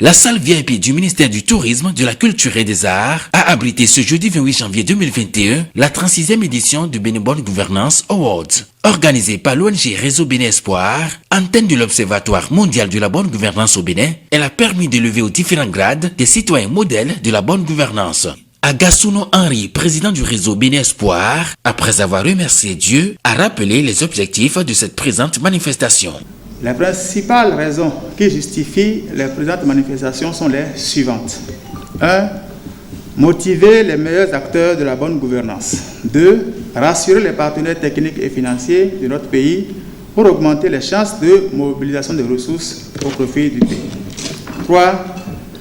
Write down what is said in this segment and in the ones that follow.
La salle VIP du ministère du Tourisme, de la Culture et des Arts a abrité ce jeudi 28 janvier 2021 la 36e édition du Bénin Bonne Gouvernance Awards. Organisée par l'ONG Réseau Bénin Espoir, antenne de l'Observatoire mondial de la bonne gouvernance au Bénin, elle a permis d'élever aux différents grades des citoyens modèles de la bonne gouvernance. Agasuno Henry, président du réseau Bénin Espoir, après avoir remercié Dieu, a rappelé les objectifs de cette présente manifestation. Les principales raisons qui justifient les présentes manifestations sont les suivantes. 1. Motiver les meilleurs acteurs de la bonne gouvernance. 2. Rassurer les partenaires techniques et financiers de notre pays pour augmenter les chances de mobilisation de ressources au profit du pays. 3.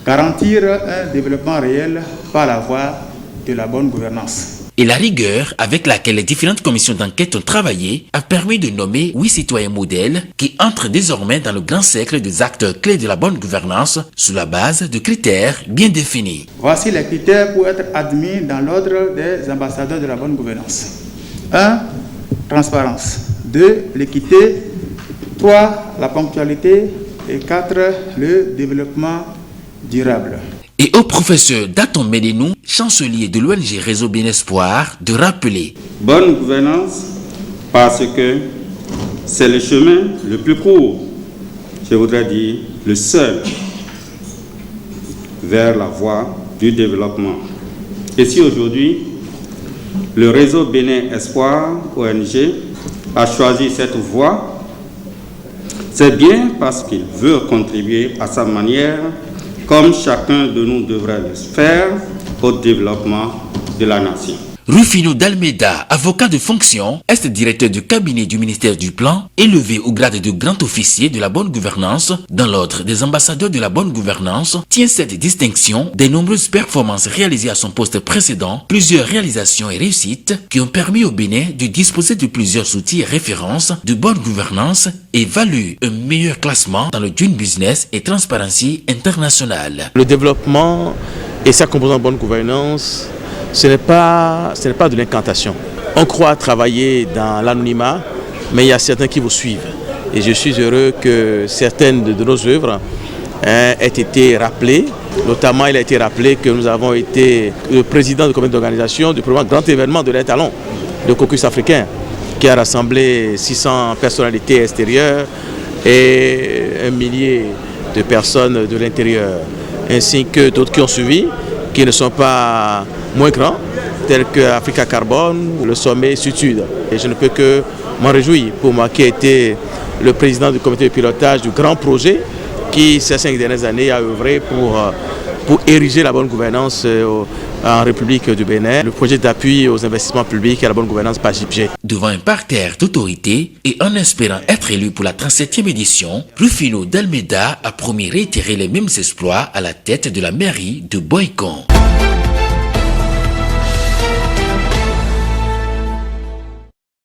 Garantir un développement réel par la voie de la bonne gouvernance. Et la rigueur avec laquelle les différentes commissions d'enquête ont travaillé a permis de nommer 8 citoyens modèles qui entrent désormais dans le grand cercle des acteurs clés de la bonne gouvernance sous la base de critères bien définis. Voici les critères pour être admis dans l'ordre des ambassadeurs de la bonne gouvernance. 1. Transparence. 2. L'équité. 3. La ponctualité. Et 4. Le développement durable. Et au professeur Daton Médénou, chancelier de l'ONG Réseau Bénin Espoir, de rappeler. Bonne gouvernance parce que c'est le chemin le plus court, je voudrais dire le seul, vers la voie du développement. Et si aujourd'hui, le Réseau Bénin Espoir, ONG, a choisi cette voie, c'est bien parce qu'il veut contribuer à sa manière, comme chacun de nous devrait le faire, au développement de la nation. Rufino D'Almeida, avocat de fonction, ex-directeur du cabinet du ministère du Plan, élevé au grade de grand officier de la bonne gouvernance dans l'ordre des ambassadeurs de la bonne gouvernance, tient cette distinction des nombreuses performances réalisées à son poste précédent, plusieurs réalisations et réussites qui ont permis au Bénin de disposer de plusieurs outils et références de bonne gouvernance et valu un meilleur classement dans le Doing Business et Transparency International. Le développement et sa composante bonne gouvernance, ce n'est pas de l'incantation. On croit travailler dans l'anonymat, mais il y a certains qui vous suivent. Et je suis heureux que certaines de nos œuvres aient été rappelées. Notamment, il a été rappelé que nous avons été le président du comité d'organisation du premier grand événement de l'Étalon, le caucus africain, qui a rassemblé 600 personnalités extérieures et 1 millier de personnes de l'intérieur, ainsi que d'autres qui ont suivi, qui ne sont pas moins grands, tels que Africa Carbone, le sommet Sud-Sud. Et je ne peux que m'en réjouir pour moi qui ai été le président du comité de pilotage du grand projet qui, ces 5 dernières années, a œuvré pour ériger la bonne gouvernance en République du Bénin, le projet d'appui aux investissements publics et à la bonne gouvernance par JIPG. Devant un parterre d'autorité et en espérant être élu pour la 37e édition, Rufino D'Almeida a promis réitérer les mêmes exploits à la tête de la mairie de Boycon.